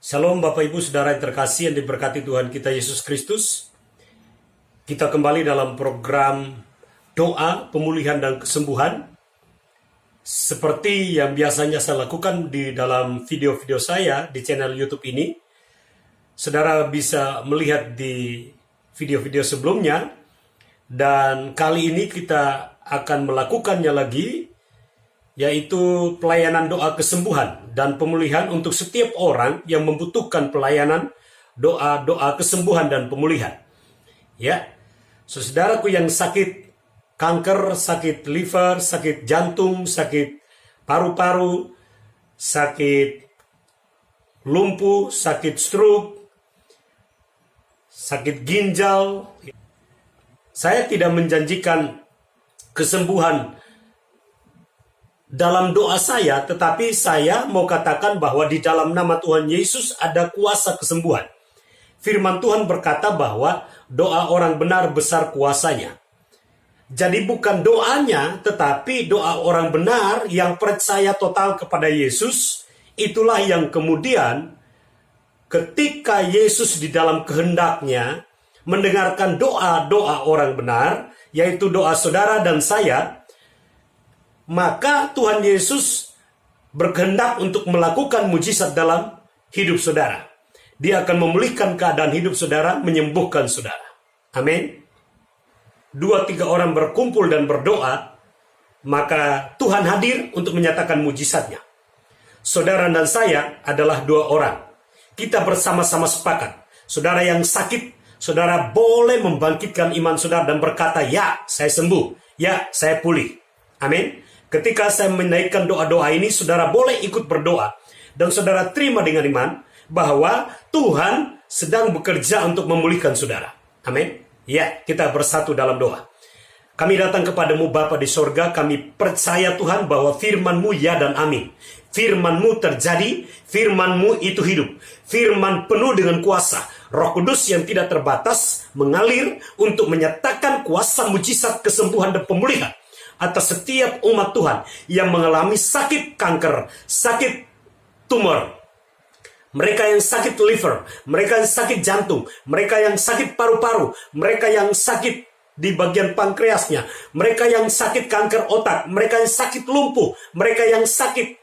Shalom Bapak Ibu Saudara yang terkasih yang diberkati Tuhan kita Yesus Kristus. Kita kembali dalam program doa, pemulihan dan kesembuhan. Seperti yang biasanya saya lakukan di dalam video-video saya di channel YouTube ini. Saudara bisa melihat di video-video sebelumnya. Dan kali ini kita akan melakukannya lagi, yaitu pelayanan doa kesembuhan dan pemulihan untuk setiap orang yang membutuhkan pelayanan doa kesembuhan dan pemulihan. Ya, saudaraku yang sakit kanker, sakit liver, sakit jantung, sakit paru-paru, sakit lumpuh, sakit stroke, sakit ginjal. Saya tidak menjanjikan kesembuhan dalam doa saya, tetapi saya mau katakan bahwa di dalam nama Tuhan Yesus ada kuasa kesembuhan. Firman Tuhan berkata bahwa doa orang benar besar kuasanya. Jadi bukan doanya, tetapi doa orang benar yang percaya total kepada Yesus, itulah yang kemudian ketika Yesus di dalam kehendaknya mendengarkan doa-doa orang benar, yaitu doa saudara dan saya, maka Tuhan Yesus berkehendak untuk melakukan mujizat dalam hidup saudara. Dia akan memulihkan keadaan hidup saudara, menyembuhkan saudara. Amin. 2-3 orang berkumpul dan berdoa, maka Tuhan hadir untuk menyatakan mujizatnya. Saudara dan saya adalah 2 orang. Kita bersama-sama sepakat. Saudara yang sakit, saudara boleh membangkitkan iman saudara dan berkata, ya saya sembuh, ya saya pulih. Amin. Ketika saya menaikkan doa-doa ini, saudara boleh ikut berdoa. Dan saudara terima dengan iman bahwa Tuhan sedang bekerja untuk memulihkan saudara. Amin. Ya, kita bersatu dalam doa. Kami datang kepadamu Bapa di sorga, kami percaya Tuhan bahwa firman-Mu ya dan amin. Firman-Mu terjadi, firman-Mu itu hidup. Firman penuh dengan kuasa. Roh Kudus yang tidak terbatas mengalir untuk menyatakan kuasa mujizat kesembuhan dan pemulihan atas setiap umat Tuhan yang mengalami sakit kanker, sakit tumor, mereka yang sakit liver, mereka yang sakit jantung, mereka yang sakit paru-paru, mereka yang sakit di bagian pankreasnya, mereka yang sakit kanker otak, mereka yang sakit lumpuh, mereka yang sakit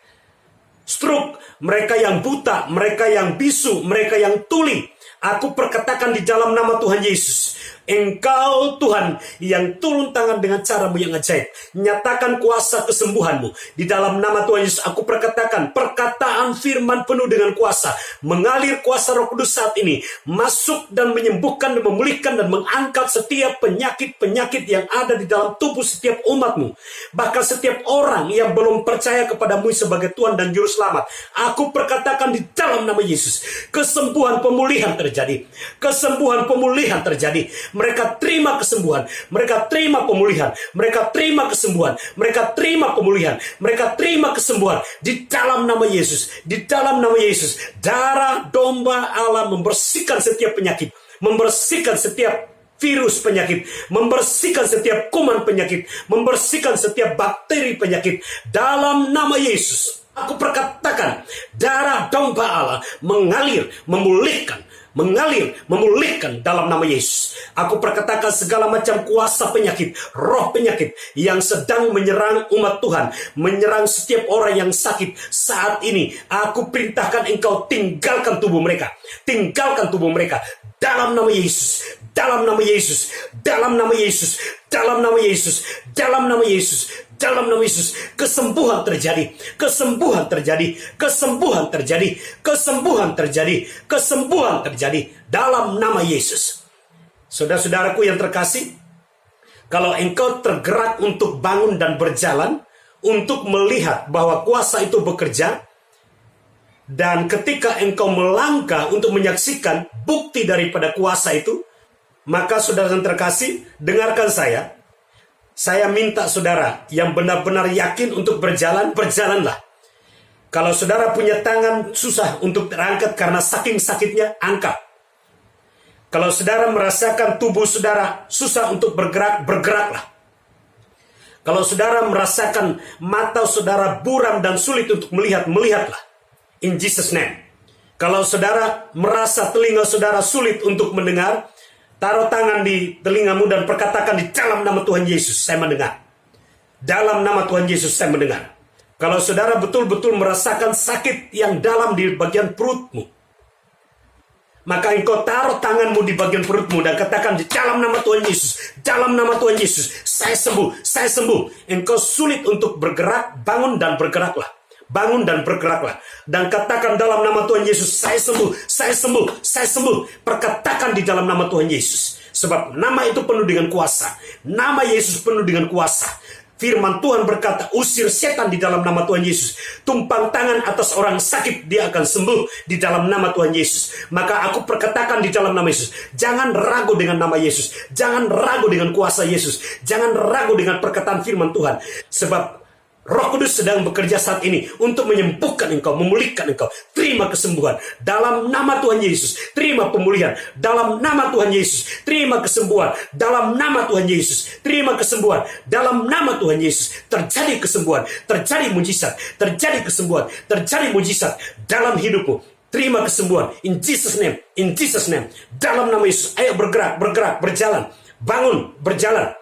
stroke, mereka yang buta, mereka yang bisu, mereka yang tuli. Aku perkatakan di dalam nama Tuhan Yesus, Engkau Tuhan yang turun tangan dengan caramu yang ajaib. Nyatakan kuasa kesembuhanmu. Di dalam nama Tuhan Yesus aku perkatakan perkataan firman penuh dengan kuasa. Mengalir kuasa Roh Kudus saat ini. Masuk dan menyembuhkan dan memulihkan dan mengangkat setiap penyakit-penyakit yang ada di dalam tubuh setiap umatmu. Bahkan setiap orang yang belum percaya kepadamu sebagai Tuhan dan Juru Selamat. Aku perkatakan di dalam nama Yesus. Kesembuhan pemulihan terjadi. Kesembuhan pemulihan terjadi. Mereka terima kesembuhan, mereka terima pemulihan, mereka terima kesembuhan, mereka terima pemulihan, mereka terima kesembuhan di dalam nama Yesus, di dalam nama Yesus. Darah domba Allah membersihkan setiap penyakit, membersihkan setiap virus penyakit, membersihkan setiap kuman penyakit, membersihkan setiap bakteri penyakit dalam nama Yesus. Aku perkatakan darah domba Allah mengalir, mengalir, memulihkan dalam nama Yesus. Aku perkatakan segala macam kuasa penyakit, roh penyakit yang sedang menyerang umat Tuhan, menyerang setiap orang yang sakit saat ini. Aku perintahkan engkau tinggalkan tubuh mereka, tinggalkan tubuh mereka dalam nama Yesus, dalam nama Yesus, dalam nama Yesus, dalam nama Yesus, dalam nama Yesus. Dalam nama Yesus, kesembuhan terjadi, kesembuhan terjadi, kesembuhan terjadi, kesembuhan terjadi, kesembuhan terjadi dalam nama Yesus. Saudara-saudaraku yang terkasih, kalau engkau tergerak untuk bangun dan berjalan, untuk melihat bahwa kuasa itu bekerja, dan ketika engkau melangkah untuk menyaksikan bukti daripada kuasa itu, maka saudara yang terkasih, dengarkan saya. Saya minta saudara yang benar-benar yakin untuk berjalan, berjalanlah. Kalau saudara punya tangan susah untuk terangkat karena saking sakitnya, angkat. Kalau saudara merasakan tubuh saudara susah untuk bergerak, bergeraklah. Kalau saudara merasakan mata saudara buram dan sulit untuk melihat, melihatlah. In Jesus' name. Kalau saudara merasa telinga saudara sulit untuk mendengar, taruh tangan di telingamu dan perkatakan, di dalam nama Tuhan Yesus saya mendengar. Dalam nama Tuhan Yesus saya mendengar. Kalau saudara betul-betul merasakan sakit yang dalam di bagian perutmu, maka engkau taruh tanganmu di bagian perutmu dan katakan, di dalam nama Tuhan Yesus, dalam nama Tuhan Yesus, saya sembuh, saya sembuh. Engkau sulit untuk bergerak, bangun dan bergeraklah. Bangun dan bergeraklah. Dan katakan dalam nama Tuhan Yesus, saya sembuh, saya sembuh, saya sembuh. Perkatakan di dalam nama Tuhan Yesus. Sebab nama itu penuh dengan kuasa. Nama Yesus penuh dengan kuasa. Firman Tuhan berkata, usir setan di dalam nama Tuhan Yesus. Tumpang tangan atas orang sakit, dia akan sembuh di dalam nama Tuhan Yesus. Maka aku perkatakan di dalam nama Yesus, jangan ragu dengan nama Yesus. Jangan ragu dengan kuasa Yesus. Jangan ragu dengan perkataan firman Tuhan. Sebab Roh Kudus sedang bekerja saat ini untuk menyembuhkan engkau, memulihkan engkau. Terima kesembuhan dalam nama Tuhan Yesus. Terima pemulihan dalam nama Tuhan Yesus. Terima kesembuhan dalam nama Tuhan Yesus. Terima kesembuhan dalam nama Tuhan Yesus. Terjadi kesembuhan, terjadi mujizat, terjadi kesembuhan, terjadi mujizat dalam hidupmu. Terima kesembuhan in Jesus' name, in Jesus' name. Dalam nama Yesus, ayo bergerak, bergerak, berjalan, bangun, berjalan.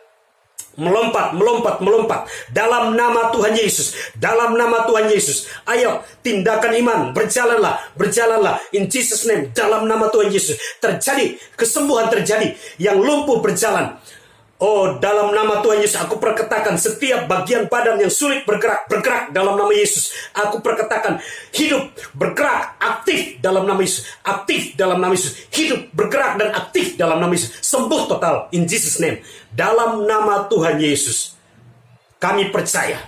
Melompat, melompat, melompat. Dalam nama Tuhan Yesus. Dalam nama Tuhan Yesus. Ayo, tindakan iman. Berjalanlah, berjalanlah. In Jesus' name. Dalam nama Tuhan Yesus. Terjadi, kesembuhan terjadi. Yang lumpuh berjalan. Oh, dalam nama Tuhan Yesus, aku perkatakan setiap bagian badan yang sulit bergerak, bergerak dalam nama Yesus. Aku perkatakan hidup, bergerak, aktif dalam nama Yesus. Aktif dalam nama Yesus. Hidup, bergerak, dan aktif dalam nama Yesus. Sembuh total, in Jesus' name. Dalam nama Tuhan Yesus, kami percaya.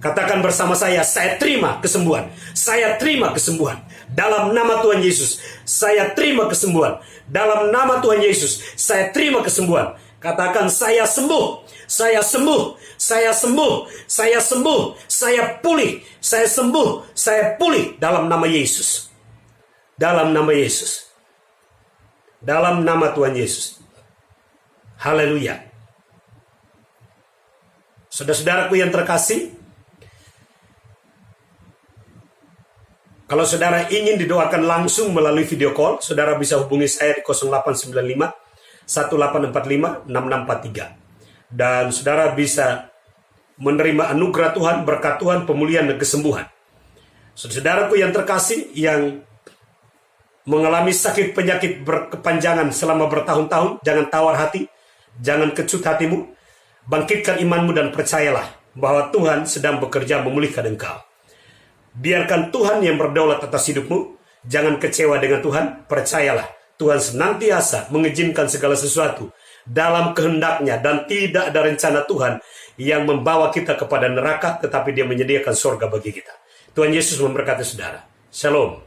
Katakan bersama saya terima kesembuhan. Saya terima kesembuhan. Dalam nama Tuhan Yesus, saya terima kesembuhan. Dalam nama Tuhan Yesus, saya terima kesembuhan. Katakan, saya sembuh, saya sembuh, saya sembuh, saya sembuh, saya pulih, saya sembuh, saya pulih dalam nama Yesus. Dalam nama Yesus. Dalam nama Tuhan Yesus. Haleluya. Saudara-saudaraku yang terkasih, kalau saudara ingin didoakan langsung melalui video call, saudara bisa hubungi saya di 0895 1845 6643. Dan saudara bisa menerima anugerah Tuhan, berkat Tuhan, pemulihan dan kesembuhan. Saudaraku yang terkasih yang mengalami sakit penyakit berkepanjangan selama bertahun-tahun, jangan tawar hati, jangan kecut hatimu, bangkitkan imanmu dan percayalah bahwa Tuhan sedang bekerja memulihkan engkau. Biarkan Tuhan yang berdaulat atas hidupmu, jangan kecewa dengan Tuhan, percayalah. Tuhan senantiasa mengizinkan segala sesuatu dalam kehendaknya dan tidak ada rencana Tuhan yang membawa kita kepada neraka, tetapi dia menyediakan surga bagi kita. Tuhan Yesus memberkati saudara. Shalom.